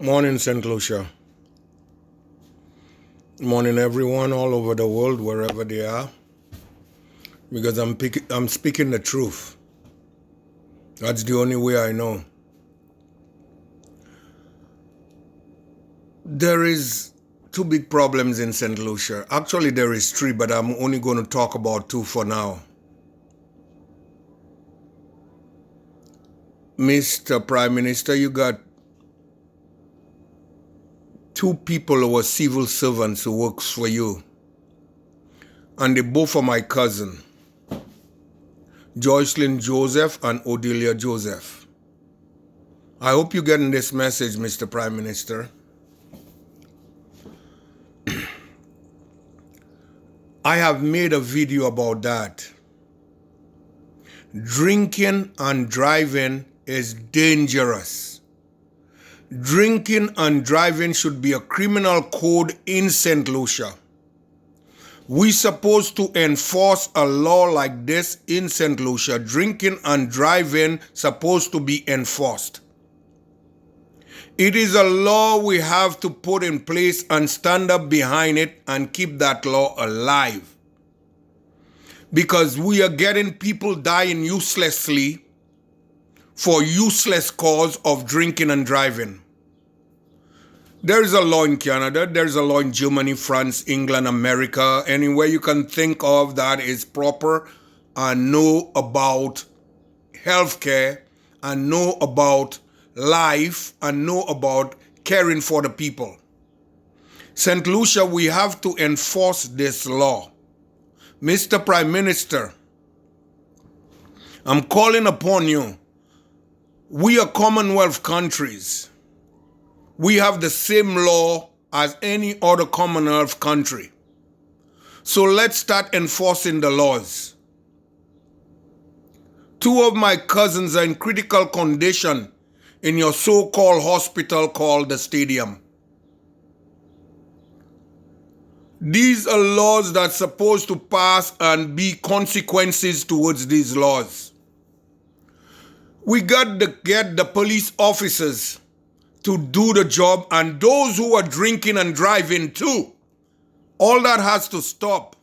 Morning, St. Lucia. Morning, everyone all over the world, wherever they are. Because I'm speaking the truth. That's the only way I know. There is two big problems in St. Lucia. Actually, there is three, but I'm only going to talk about two for now. Mr. Prime Minister, you got two people who are civil servants who works for you. And they both are my cousin. Joycelyn Joseph and Odelia Joseph. I hope you're getting this message, Mr. Prime Minister. I have made a video about that. Drinking and driving is dangerous. Drinking and driving should be a criminal code in St. Lucia. We're supposed to enforce a law like this in St. Lucia. Drinking and driving supposed to be enforced. It is a law we have to put in place and stand up behind it and keep that law alive. Because we are getting people dying uselessly for useless cause of drinking and driving. There is a law in Canada, there is a law in Germany, France, England, America, anywhere you can think of that is proper and know about healthcare and know about life and know about caring for the people. St. Lucia, we have to enforce this law. Mr. Prime Minister, I'm calling upon you. We are Commonwealth countries. We have the same law as any other Commonwealth country. So let's start enforcing the laws. Two of my cousins are in critical condition in your so-called hospital called the Stadium. These are laws that are supposed to pass and be consequences towards these laws. We got to get the police officers to do the job, and those who are drinking and driving too. All that has to stop.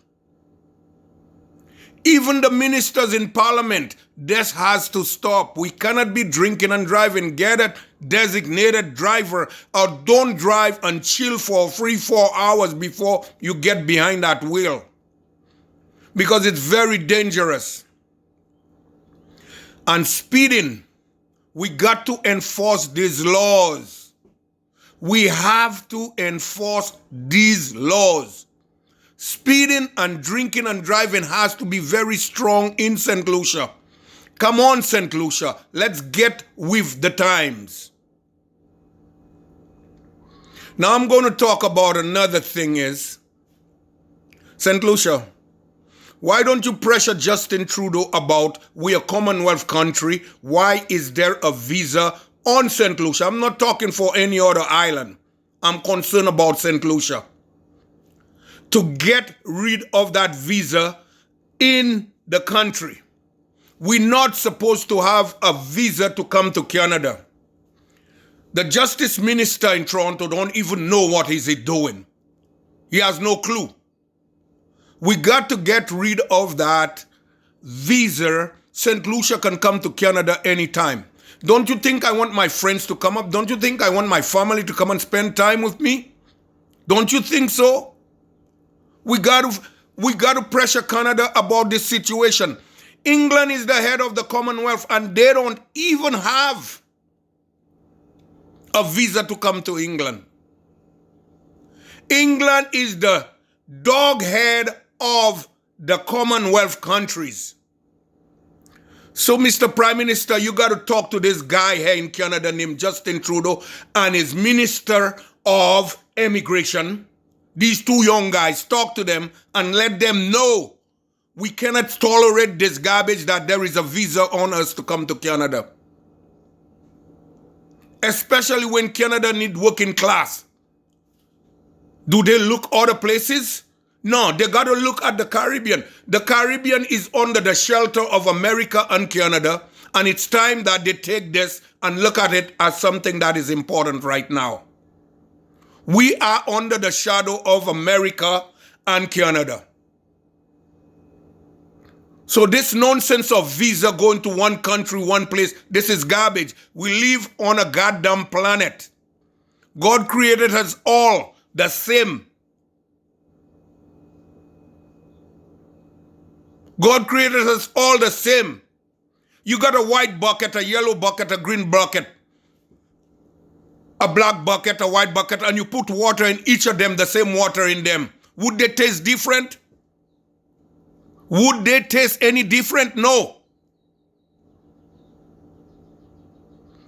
Even the ministers in parliament, this has to stop. We cannot be drinking and driving. Get a designated driver or don't drive and chill for 3-4 hours before you get behind that wheel. Because it's very dangerous. And speeding, we got to enforce these laws. We have to enforce these laws. Speeding and drinking and driving has to be very strong in St. Lucia. Come on, St. Lucia, let's get with the times. Now I'm going to talk about another thing is, St. Lucia, why don't you pressure Justin Trudeau about we are a Commonwealth country? Why is there a visa on St. Lucia? I'm not talking for any other island. I'm concerned about St. Lucia. To get rid of that visa in the country. We're not supposed to have a visa to come to Canada. The Justice Minister in Toronto don't even know what he's doing. He has no clue. We got to get rid of that visa. St. Lucia can come to Canada anytime. Don't you think I want my friends to come up? Don't you think I want my family to come and spend time with me? Don't you think so? We got to pressure Canada about this situation. England is the head of the Commonwealth and they don't even have a visa to come to England. England is the dog head of the Commonwealth countries. So, Mr. Prime Minister, you got to talk to this guy here in Canada named Justin Trudeau and his Minister of Immigration. These two young guys, talk to them and let them know we cannot tolerate this garbage that there is a visa on us to come to Canada. Especially when Canada need working class. Do they look other places? No, they got to look at the Caribbean. The Caribbean is under the shelter of America and Canada, And it's time that they take this and look at it as something that is important right now. We are under the shadow of America and Canada. So this nonsense of visa going to one country, one place, this is garbage. We live on a goddamn planet. God created us all the same. God created us all the same. You got a white bucket, a yellow bucket, a green bucket, a black bucket, a white bucket, and you put water in each of them, the same water in them. Would they taste different? Would they taste any different? No.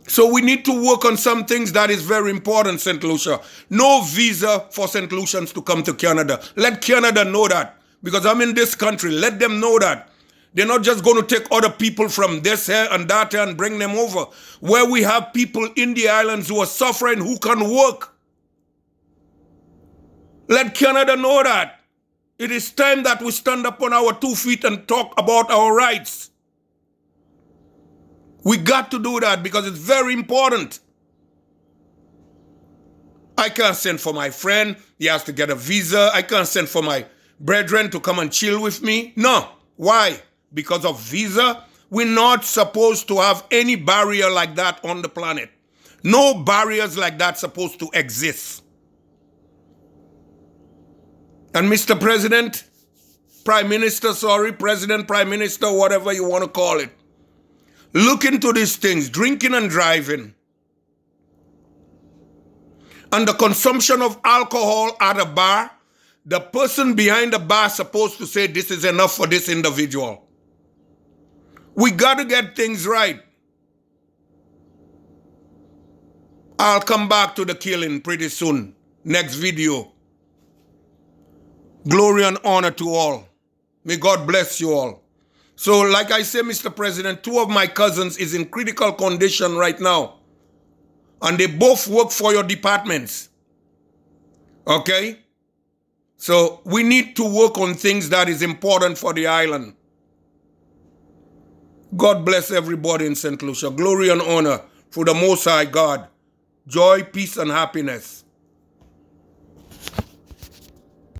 So we need to work on some things that is very important, St. Lucia. No visa for St. Lucians to come to Canada. Let Canada know that. Because I'm in this country. Let them know that. They're not just going to take other people from this here and that here and bring them over. Where we have people in the islands who are suffering, who can work. Let Canada know that. It is time that we stand up on our 2 feet and talk about our rights. We got to do that because it's very important. I can't send for my friend. He has to get a visa. I can't send for my brethren to come and chill with me. No. Why? Because of visa? We're not supposed to have any barrier like that on the planet. No barriers like that supposed to exist. And Mr. President, Prime Minister, President, Prime Minister, whatever you want to call it. Look into these things, drinking and driving. And the consumption of alcohol at a bar, the person behind the bar is supposed to say this is enough for this individual. We got to get things right. I'll come back to the killing pretty soon. Next video. Glory and honor to all. May God bless you all. So like I say, Mr. President, 2 of my cousins is in critical condition right now. And they both work for your departments. Okay? So we need to work on things that is important for the island. God bless everybody in St. Lucia. Glory and honor for the Most High God. Joy, peace, and happiness.